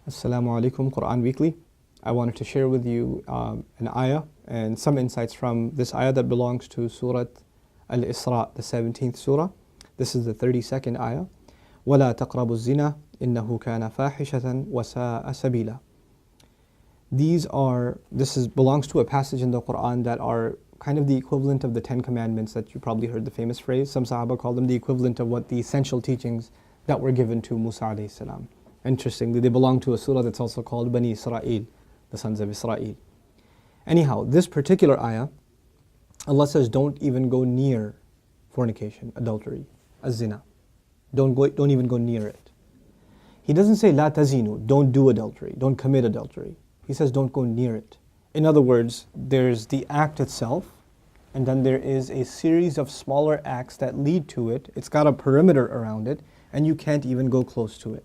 Assalamu alaikum, Quran Weekly. I wanted to share with you an ayah and some insights from this ayah that belongs to Surah Al-Isra, the 17th surah. This is the 32nd ayah. وَلَا تَقْرَبُوا الزِّنَا إِنَّهُ كَانَ فَاحِشَةً وَسَاءَ سَبِيلًا. This belongs to a passage in the Quran that are kind of the equivalent of the 10 commandments that you probably heard the famous phrase. Some Sahaba call them the equivalent of what the essential teachings that were given to Musa alayhi salam. Interestingly, they belong to a surah that's also called Bani Israel, the sons of Israel. Anyhow, this particular ayah, Allah says, don't even go near fornication, adultery, az-zina. Don't even go near it. He doesn't say la tazinu, don't do adultery, don't commit adultery. He says don't go near it. In other words, there's the act itself, and then there is a series of smaller acts that lead to it. It's got a perimeter around it, and you can't even go close to it.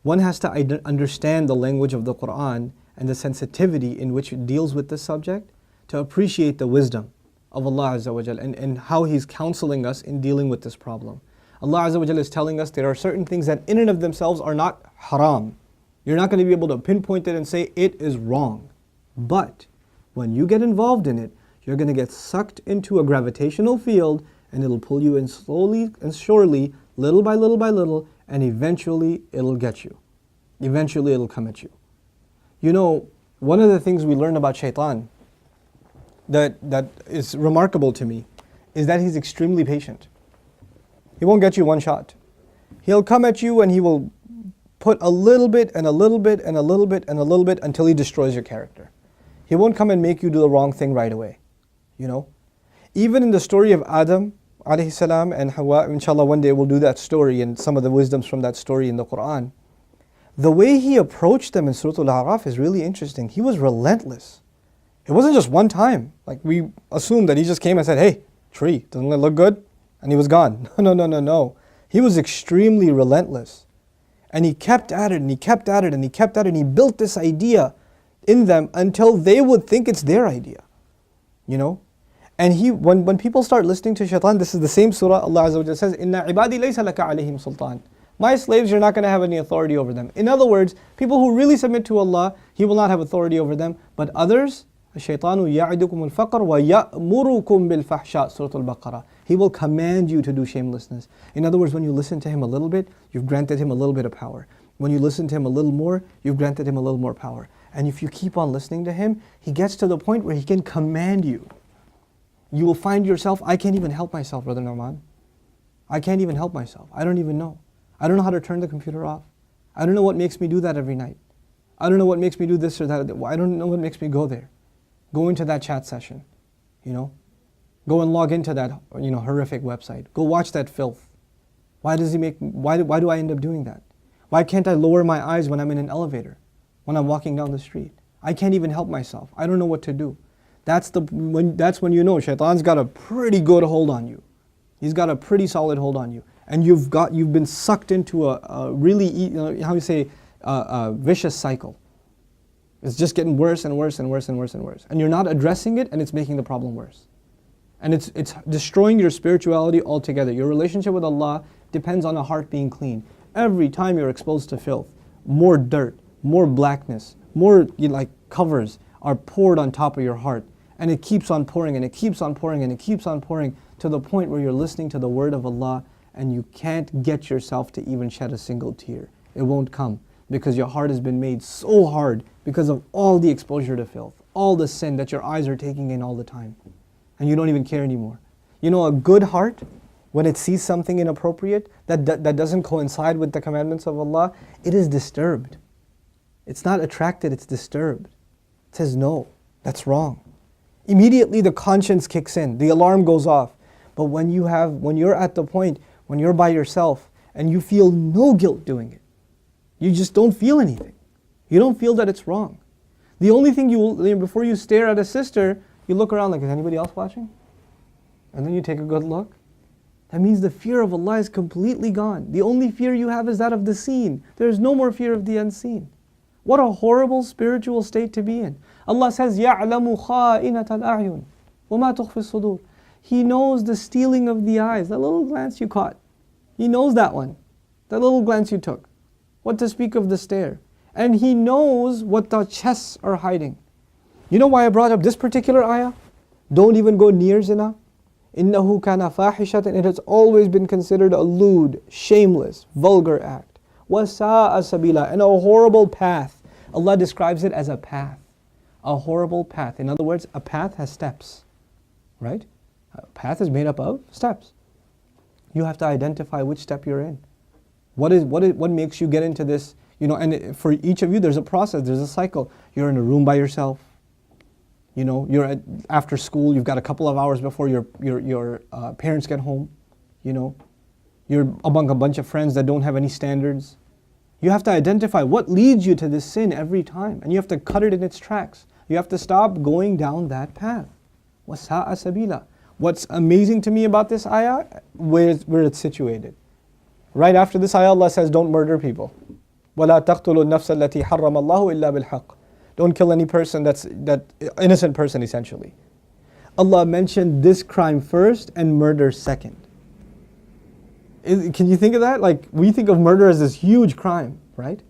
One has to understand the language of the Quran and the sensitivity in which it deals with this subject to appreciate the wisdom of Allah Azza wa Jal and how He's counseling us in dealing with this problem. Allah Azza wa Jal is telling us there are certain things that in and of themselves are not haram. You're not going to be able to pinpoint it and say it is wrong. But when you get involved in it, you're going to get sucked into a gravitational field, and it'll pull you in slowly and surely, little by little by little, and eventually it'll get you. Eventually it'll come at you. You know, one of the things we learn about shaitan that is remarkable to me is that he's extremely patient. He won't get you one shot. He'll come at you and he will put a little bit and a little bit and a little bit and a little bit until he destroys your character. He won't come and make you do the wrong thing right away. You know? Even in the story of Adam alayhi salam and Hawa, inshallah one day we'll do that story and some of the wisdoms from that story in the Quran. The way he approached them in Surah Al-A'raf is really interesting. He was relentless. It wasn't just one time. Like we assume that he just came and said, hey, tree, doesn't it look good? And he was gone. No. He was extremely relentless. And he kept at it and he kept at it and he kept at it and he built this idea in them until they would think it's their idea. You know? And when people start listening to shaitan, this is the same surah, Allah Azza wa Jalla says, Inna ibadi laysa laka alayhim sultan. My slaves, you're not going to have any authority over them. In other words, people who really submit to Allah, He will not have authority over them. But others, الشَّيْطَانُ يَعِدُكُمُ الْفَقْرَ وَيَأْمُرُكُمْ بِالْفَحْشَاءِ Surah Al-Baqarah. He will command you to do shamelessness. In other words, when you listen to him a little bit, you've granted him a little bit of power. When you listen to him a little more, you've granted him a little more power. And if you keep on listening to him, he gets to the point where he can command you. You will find yourself, I can't even help myself, Brother Nouman. I can't even help myself. I don't even know. I don't know how to turn the computer off. I don't know what makes me do that every night. I don't know what makes me do this or that. I don't know what makes me go there. Go into that chat session, you know. Go and log into that, horrific website. Go watch that filth. Why do I end up doing that? Why can't I lower my eyes when I'm in an elevator? When I'm walking down the street? I can't even help myself. I don't know what to do. That's when you know shaitan's got a pretty good hold on you. He's got a pretty solid hold on you. And you've been sucked into a really, a vicious cycle. It's just getting worse and worse and worse and worse and worse. And you're not addressing it, and it's making the problem worse. And it's destroying your spirituality altogether. Your relationship with Allah depends on a heart being clean. Every time you're exposed to filth, more dirt, more blackness, more covers are poured on top of your heart. And it keeps on pouring and it keeps on pouring and it keeps on pouring to the point where you're listening to the word of Allah and you can't get yourself to even shed a single tear. It won't come because your heart has been made so hard because of all the exposure to filth, all the sin that your eyes are taking in all the time. And you don't even care anymore. You know, a good heart, when it sees something inappropriate that doesn't coincide with the commandments of Allah, it is disturbed. It's not attracted, it's disturbed. It says, no, that's wrong. Immediately the conscience kicks in, the alarm goes off. But when you're at the point, when you're by yourself and you feel no guilt doing it, you just don't feel anything. You don't feel that it's wrong. The only thing before you stare at a sister, you look around like, is anybody else watching? And then you take a good look. That means the fear of Allah is completely gone. The only fear you have is that of the seen. There is no more fear of the unseen. What a horrible spiritual state to be in. Allah says, يَعْلَمُ خَائِنَةَ الْأَعْيُنِ وَمَا تُخْفِي الصُّدُورِ. He knows the stealing of the eyes, that little glance you caught. He knows that one, that little glance you took. What to speak of the stare. And He knows what the chests are hiding. You know why I brought up this particular ayah? Don't even go near zina. إِنَّهُ كَانَ فَاحِشَةً. It has always been considered a lewd, shameless, vulgar act. وَسَاءَ سَبِيلًا. And a horrible path. Allah describes it as a path. A horrible path. In other words, a path has steps. Right? A path is made up of steps. You have to identify which step you're in. What makes you get into this? And for each of you, there's a process, there's a cycle. You're in a room by yourself. You're after school. You've got a couple of hours before your parents get home. You're among a bunch of friends that don't have any standards. You have to identify what leads you to this sin every time, and you have to cut it in its tracks. You have to stop going down that path. وَسَاءَ سَبِيلًا. What's amazing to me about this ayah, where it's situated. Right after this ayah, Allah says, don't murder people. وَلَا تَقْتُلُوا النَّفْسَ الَّتِي حَرَّمَ اللَّهُ إِلَّا بِالْحَقِّ. Don't kill any person that innocent person essentially. Allah mentioned this crime first and murder second. Can you think of that? Like, we think of murder as this huge crime, right?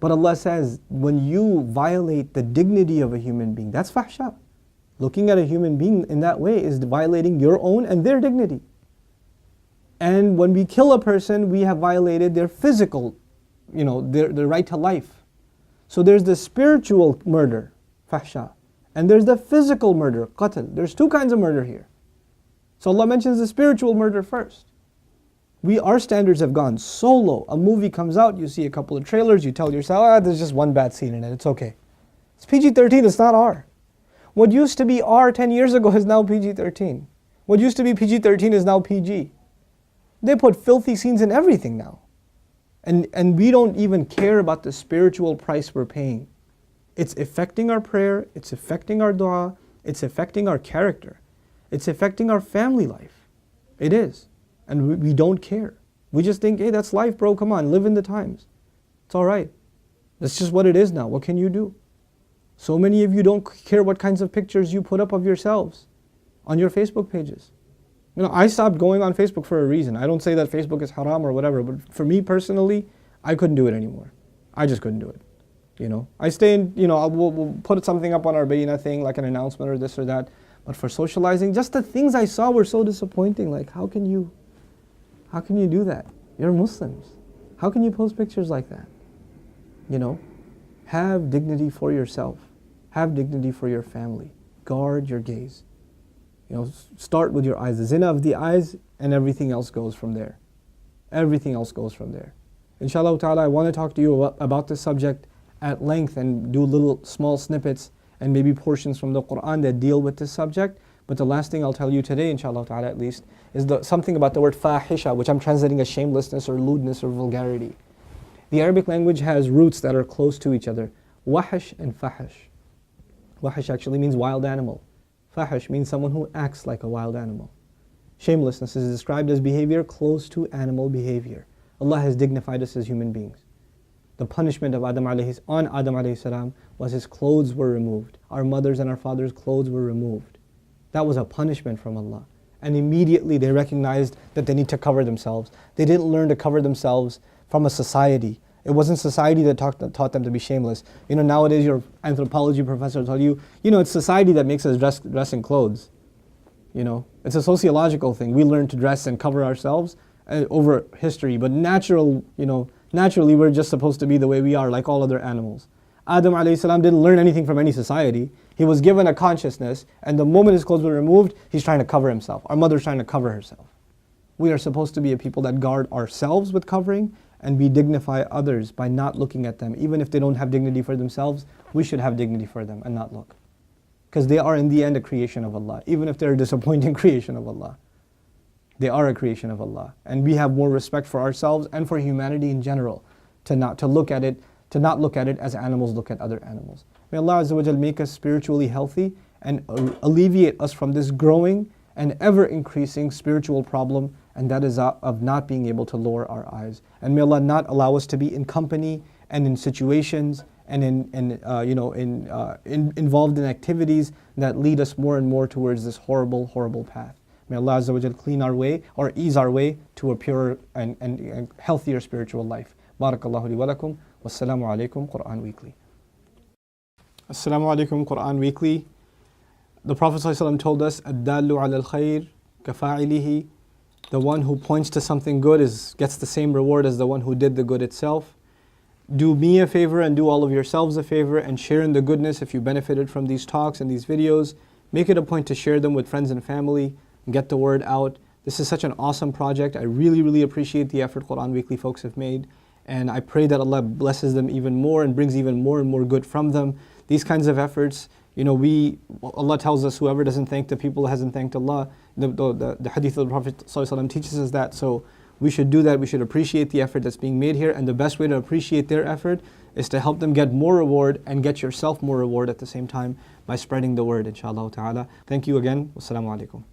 But Allah says, when you violate the dignity of a human being, that's fahsha. Looking at a human being in that way is violating your own and their dignity. And when we kill a person, we have violated their physical, their right to life. So there's the spiritual murder, fahsha, and there's the physical murder, qatl. There's two kinds of murder here. So Allah mentions the spiritual murder first. Our standards have gone so low. A movie comes out, you see a couple of trailers, you tell yourself, there's just one bad scene in it, it's okay. It's PG-13, it's not R. What used to be R 10 years ago is now PG-13. What used to be PG-13 is now PG. They put filthy scenes in everything now. And we don't even care about the spiritual price we're paying. It's affecting our prayer, it's affecting our dua, it's affecting our character, it's affecting our family life. It is. And we don't care. We just think, hey, that's life, bro, come on, live in the times. It's alright. That's just what it is now. What can you do? So many of you don't care what kinds of pictures you put up of yourselves on your Facebook pages. I stopped going on Facebook for a reason. I don't say that Facebook is haram or whatever, but for me personally, I couldn't do it anymore. I just couldn't do it. I stay in, we'll put something up on our bayina thing, like an announcement or this or that. But for socializing, just the things I saw were so disappointing. Like, how can you do that? You're Muslims. How can you post pictures like that? Have dignity for yourself. Have dignity for your family. Guard your gaze. Start with your eyes. The zina of the eyes, and everything else goes from there. Everything else goes from there. Inshallah ta'ala, I want to talk to you about this subject at length and do little small snippets and maybe portions from the Qur'an that deal with this subject. But the last thing I'll tell you today, inshallah ta'ala at least, is something about the word fahisha, which I'm translating as shamelessness or lewdness or vulgarity. The Arabic language has roots that are close to each other. Wahish and fahish. Wahish actually means wild animal. Fahish means someone who acts like a wild animal. Shamelessness is described as behavior close to animal behavior. Allah has dignified us as human beings. The punishment of Adam alayhi salam was his clothes were removed. Our mothers and our fathers' clothes were removed. That was a punishment from Allah. And immediately they recognized that they need to cover themselves. They didn't learn to cover themselves from a society. It wasn't society that taught them to be shameless. Nowadays your anthropology professor will tell you, it's society that makes us dress in clothes. It's a sociological thing. We learn to dress and cover ourselves over history, but naturally we're just supposed to be the way we are, like all other animals. Adam alayhi salam didn't learn anything from any society. He was given a consciousness, and the moment his clothes were removed, he's trying to cover himself. Our mother's trying to cover herself. We are supposed to be a people that guard ourselves with covering, and we dignify others by not looking at them. Even if they don't have dignity for themselves, we should have dignity for them and not look. Because they are in the end a creation of Allah. Even if they're a disappointing creation of Allah, they are a creation of Allah. And we have more respect for ourselves and for humanity in general to not look at it as animals look at other animals. May Allah Azza wa Jal make us spiritually healthy and alleviate us from this growing and ever increasing spiritual problem, and that is of not being able to lower our eyes. And may Allah not allow us to be in company and in situations and involved in activities that lead us more and more towards this horrible, horrible path. May Allah Azza wa Jal clean our way or ease our way to a purer and healthier spiritual life. Barakallahu li wa lakum. Wassalamu alaikum, Quran Weekly. Assalamu alaikum, Quran Weekly. The Prophet ﷺ told us, "Ad-dallu ala al-khayr kafa'ilihi." The one who points to something good gets the same reward as the one who did the good itself. Do me a favor and do all of yourselves a favor and share in the goodness if you benefited from these talks and these videos. Make it a point to share them with friends and family and get the word out. This is such an awesome project. I really, really appreciate the effort Quran Weekly folks have made. And I pray that Allah blesses them even more and brings even more and more good from them. These kinds of efforts, Allah tells us whoever doesn't thank the people hasn't thanked Allah. The hadith of the Prophet ﷺ teaches us that. So we should do that. We should appreciate the effort that's being made here. And the best way to appreciate their effort is to help them get more reward and get yourself more reward at the same time by spreading the word, inshallah ta'ala. Thank you again. Wassalamu alaikum.